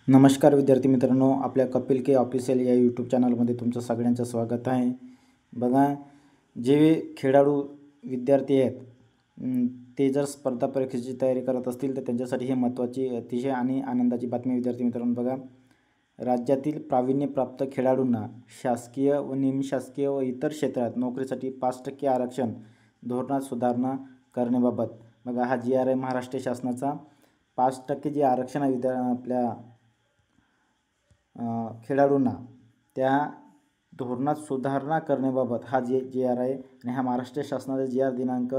नमस्कार विद्यार्थी मित्रांनो, आपल्या कपिल के ऑफिशियल या यूट्यूब चॅनलमध्ये तुमचं सगळ्यांचं स्वागत आहे। बघा, जे खेळाडू विद्यार्थी आहेत ते जर स्पर्धा परीक्षेची तयारी करत असतील तर त्यांच्यासाठी ही महत्त्वाची अतिशय आणि आनंदाची बातमी विद्यार्थी मित्रांनो। बघा, राज्यातील प्रावीण्यप्राप्त खेळाडूंना शासकीय व निमशासकीय व इतर क्षेत्रात नोकरीसाठी 5% आरक्षण धोरणात सुधारणा करण्याबाबत बघा हा जी आर आहे महाराष्ट्र शासनाचा। 5% जे आरक्षण आहे आपल्या खेळाडूंना त्या धोरणात सुधारणा करण्याबाबत हा जी आर आहे आणि हा महाराष्ट्र शासनाचा जी आर दिनांक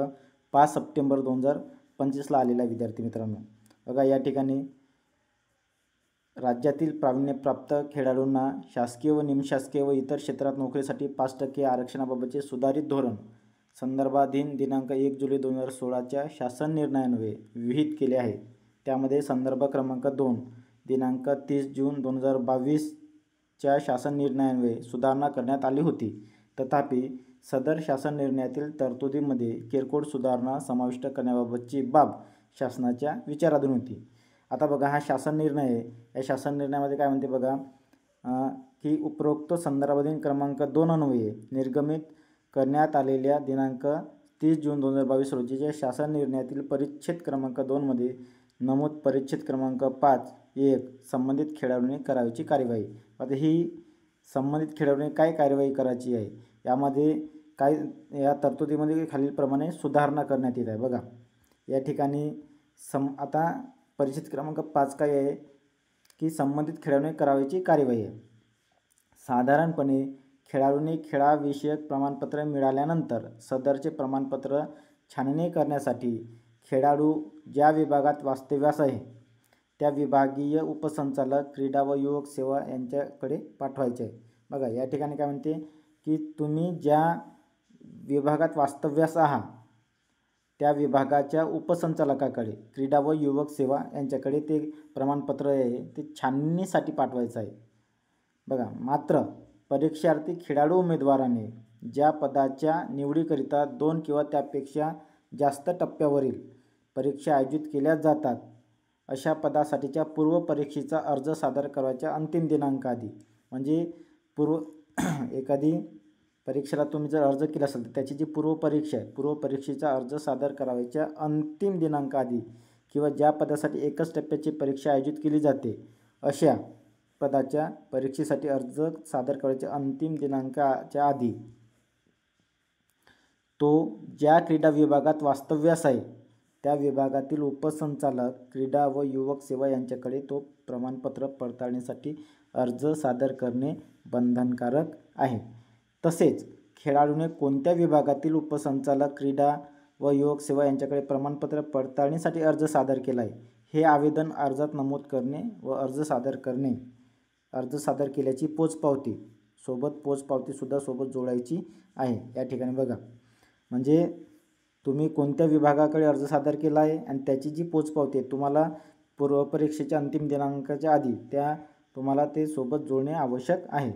5 सप्टेंबर 2025 ला आलेला आहे विद्यार्थी मित्रांनो। बघा, या ठिकाणी राज्यातील प्रावीण्यप्राप्त खेळाडूंना शासकीय व निमशासकीय व इतर क्षेत्रात नोकरीसाठी 5% आरक्षणाबाबतचे सुधारित धोरण संदर्भाधीन दिनांक 1 जुलै 2016च्या शासन निर्णयान्वये विहित केले आहे। त्यामध्ये संदर्भ क्रमांक 2 दिनांक 30 जून 2022च्या शासन निर्णयान्वये सुधारणा करण्यात आली होती। तथापि सदर शासन निर्णयातील तरतुदीमध्ये किरकोळ सुधारणा समाविष्ट करण्याबाबतची बाब शासनाच्या विचाराधीन होती। आता बघा, हा शासन निर्णय आहे, या शासन निर्णयामध्ये काय म्हणते बघा की उपरोक्त संदर्भाधीन क्रमांक 2 अन्वये निर्गमित करण्यात आलेल्या दिनांक 30 जून 2022 रोजीच्या शासन निर्णयातील परिच्छेद क्रमांक 2 मध्ये नमूद परिच्छेद क्रमांक 5.1 संबंधित खेळाडूने करावयाची कार्यवाही। आता ही संबंधित खेळाडूने काय कार्यवाही करायची आहे यामध्ये काय या तरतुदीमध्ये खालीलप्रमाणे सुधारणा करण्यात येत आहे। बघा, या ठिकाणी आता परिच्छेद क्रमांक 5 काय आहे की संबंधित खेळाडूने करावयाची कार्यवाही आहे। साधारणपणे खेळाडूने खेळाविषयक प्रमाणपत्र मिळाल्यानंतर सदरचे प्रमाणपत्र छाननी करण्यासाठी खेळाडू ज्या विभागात वास्तव्यास आहे त्या विभागीय उपसंचालक क्रीडा व युवक सेवा यांच्याकडे पाठवायचे आहे। बघा, या ठिकाणी काय म्हणते की तुम्ही ज्या विभागात वास्तव्यास आहात त्या विभागाच्या उपसंचालकाकडे क्रीडा व युवक सेवा यांच्याकडे ते प्रमाणपत्र आहे ते छाननीसाठी पाठवायचं आहे। बघा, मात्र परीक्षार्थी खेळाडू उमेदवाराने ज्या पदाच्या निवडीकरिता 2 किंवा त्यापेक्षा जास्त टप्प्यावरील परीक्षा आयोजित केल्या जातात अशा पदासाठीच्या पूर्व परीक्षेचा अर्ज सादर करायच्या अंतिम दिनांकाआधी, म्हणजे एखादी परीक्षेला तुम्ही जर अर्ज केला असेल तर त्याची जी पूर्व परीक्षेचा अर्ज सादर करायच्या अंतिम दिनांकाआधी किंवा ज्या पदासाठी एकच टप्प्याची परीक्षा आयोजित केली जाते अशा पदाच्या परीक्षेसाठी अर्ज सादर करायच्या अंतिम दिनांकाच्या आधी तो ज्या क्रीडा विभागात वास्तव्यास आहे त्या विभागातील उपसंचालक क्रीडा व युवक सेवा यांच्याकडे तो प्रमाणपत्र पडताळणीसाठी अर्ज सादर करणे बंधनकारक आहे। तसेच खेळाडूने कोणत्या विभागातील उपसंचालक क्रीडा व युवक सेवा यांच्याकडे प्रमाणपत्र पडताळणीसाठी अर्ज सादर केला आहे हे आवेदन अर्जात नमूद करणे व अर्ज सादर केल्याची पोचपावती सुद्धा सोबत जोडायची आहे। या ठिकाणी बघा, म्हणजे तुम्ही कोणत्या विभागाकडे अर्ज सादर केला आहे आणि त्याची जी पोचपावती आहे तुम्हाला पूर्व परीक्षेच्या अंतिम दिनांकाच्या आधी तुम्हाला ते सोबत जोडणे आवश्यक आहे।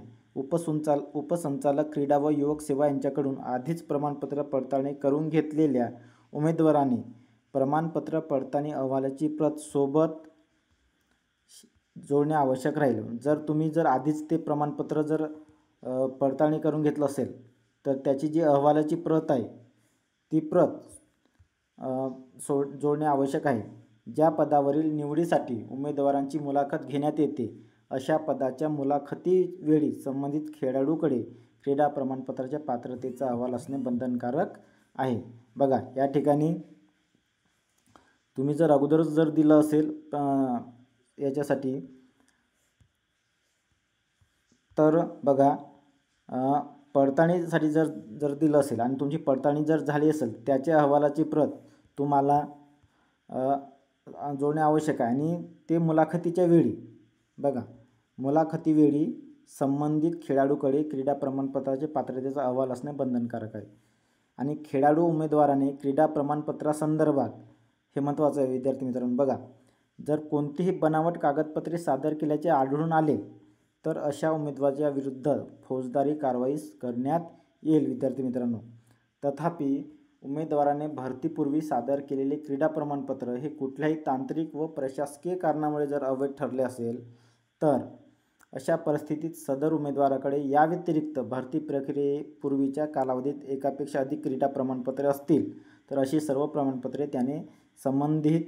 उपसंचालक क्रीडा व युवक सेवा यांच्याकडून आधीच प्रमाणपत्र पडताळणी करून घेतलेल्या उमेदवारांनी प्रमाणपत्र पडताळणी अहवालाची प्रत सोबत जोडणे आवश्यक राहील। जर आधीच ते प्रमाणपत्र पडताळणी करून घेतलं असेल तर त्याची जी अहवालाची प्रत आहे ती प्रत जोडणे आवश्यक आहे। ज्या पदावरील निवडीसाठी उमेदवारांची मुलाखत घेण्यात येते अशा पदाच्या मुलाखतीवेळी संबंधित खेळाडूकडे क्रीडा प्रमाणपत्राच्या पात्रतेचा अहवाल असणे बंधनकारक आहे। बघा, या ठिकाणी तुम्ही जर अगोदरच दिलं असेल याच्यासाठी तर बघा पडताळणीसाठी जर दिलं असेल आणि तुमची पडताळणी जर झाली असेल त्याच्या अहवालाची प्रत तुम्हाला जोडणे आवश्यक आहे। आणि ते मुलाखतीच्या वेळी बघा, मुलाखतीवेळी संबंधित खेळाडूकडे क्रीडा प्रमाणपत्राचे पात्रतेचा अहवाल असणे बंधनकारक आहे। आणि खेळाडू उमेदवाराने क्रीडा प्रमाणपत्रासंदर्भात हे महत्त्वाचं आहे विद्यार्थी मित्रांनो। बघा, जर कोणतीही बनावट कागदपत्रे सादर केल्याचे आढळून आले तर अशा उमेदवाराच्या विरुद्ध फौजदारी कारवाई करण्यात येईल विद्यार्थी मित्रांनो। तथापि उमेदवाराने भरतीपूर्वी सादर केलेले क्रीडा प्रमाणपत्र हे कुठल्याही तांत्रिक व प्रशासकीय कारणामुळे जर अवैध ठरले असेल तर अशा परिस्थितीत सदर उमेदवाराकडे या व्यतिरिक्त भरती प्रक्रियेपूर्वीच्या कालावधीत एकापेक्षा अधिक क्रीडा प्रमाणपत्रे असतील तर अशी सर्व प्रमाणपत्रे त्याने संबंधित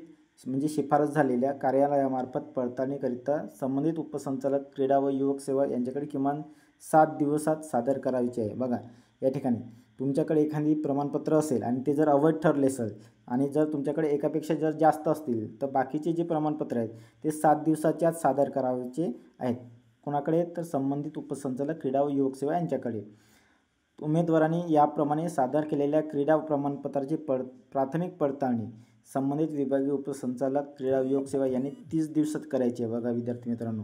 म्हणजे शिफारस झालेल्या कार्यालयामार्फत पडताळणीकरिता संबंधित उपसंचालक क्रीडा व युवक सेवा यांच्याकडे किमान 7 दिवसात सादर करायचे आहे. बघा या ठिकाणी तुमच्याकडे एखादी प्रमाणपत्र असेल आणि ते जर अवैध ठरले असेल आणि जर तुमच्याकडे एकापेक्षा जर जास्त असतील तर बाकीचे जे प्रमाणपत्र आहेत ते 7 दिवसाच्या आत सादर करायचे आहेत. कोणाकडे तर संबंधित उपसंचालक क्रीडा व युवक सेवा यांच्याकडे. उमेदवारांनी याप्रमाणे सादर केलेल्या क्रीडा प्रमाणपत्राची प्राथमिक पडताळणी संबंधित विभागीय उपसंचालक क्रीडा व युवक सेवा यांनी 30 दिवसात करायची आहे. बघा विद्यार्थी मित्रांनो,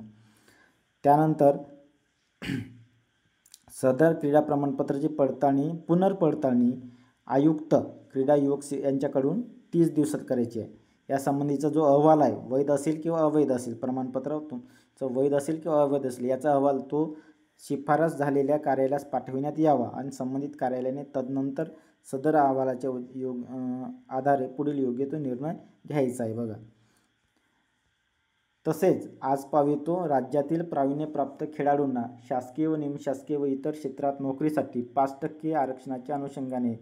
त्यानंतर सदर क्रीडा प्रमाणपत्राची पुनर्पडताळणी आयुक्त क्रीडा युवक यांच्याकडून 30 दिवसात करायची आहे. या संबंधीचा जो अहवाल आहे वैध असेल किंवा अवैध असेल, प्रमाणपत्र तुमचं वैध असेल किंवा अवैध असेल याचा अहवाल तो शिफारस झालेल्या कार्यालयास पाठविण्यात यावा आणि संबंधित कार्यालयाने तदनंतर सदर अहवालाच्या आधारे पुढील योग्य तो निर्णय घ्यायचा आहे. बघा तसेच आज पावितो राज्यातील प्रावीण्यप्राप्त खेळाडूंना शासकीय व निमशासकीय व इतर क्षेत्रात नोकरीसाठी 5% आरक्षणाच्या अनुषंगाने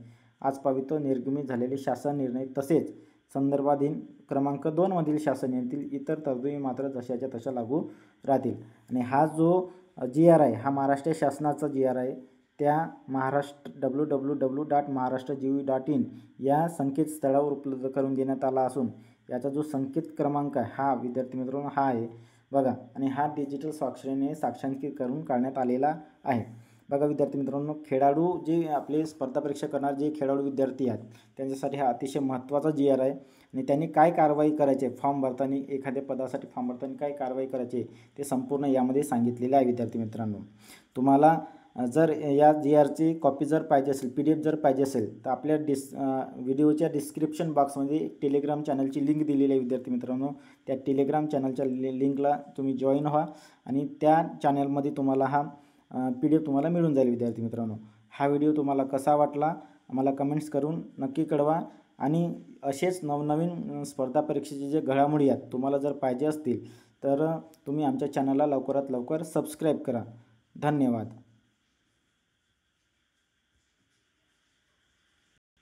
आज पावितो निर्गमित झालेले शासन निर्णय तसेच संदर्भाधीन क्रमांक 2 मधील शासन निर्णयातील इतर तरतुदी मात्र जशाच्या तशा लागू राहतील. आणि हा जो GR आहे हा महाराष्ट्र शासनाचा GR आहे. त्या www.maharashtra.gov.in या संकेतस्थळावर उपलब्ध करून देण्यात आला असून याचा जो संकेत क्रमांक आहे हा विद्यार्थी मित्रांनो हा आहे. बघा आणि हा डिजिटल स्वाक्षरीने साक्षांकित करून काढण्यात आलेला आहे. बघा विद्यार्थी मित्रांनो, खेळाडू जे आपले स्पर्धा परीक्षा करणारे जे खेळाडू विद्यार्थी आहेत त्यांच्यासाठी हा अतिशय महत्त्वाचा GR आहे. आणि त्यांनी काय कारवाई करायची आहे, फॉर्म भरताना एखाद्या पदासाठी फॉर्म भरताना काय कारवाई करायची ते संपूर्ण यामध्ये सांगितलेले आहे. विद्यार्थी मित्रांनो, तुम्हाला जर या GRची कॉपी जर पाहिजे असेल, PDF जर पाहिजे असेल तर आपल्या व्हिडिओच्या डिस्क्रिप्शन बॉक्समध्ये एक टेलिग्राम चॅनलची लिंक दिलेली आहे. विद्यार्थी मित्रांनो, त्या टेलिग्राम चॅनलच्या लिंकला तुम्ही जॉईन व्हा आणि त्या चॅनलमध्ये तुम्हाला हा PDF तुम्हाला मिळून जाईल. विद्यार्थी मित्रांनो, हा व्हिडिओ तुम्हाला कसा वाटला आम्हाला कमेंट्स करून नक्की कळवा. आणि असेच नवनवीन स्पर्धा परीक्षेचे जे घडामोडी आहेत तुम्हाला जर पाहिजे असतील तर तुम्ही आमच्या चॅनलला लवकरात लवकर सबस्क्राईब करा. धन्यवाद.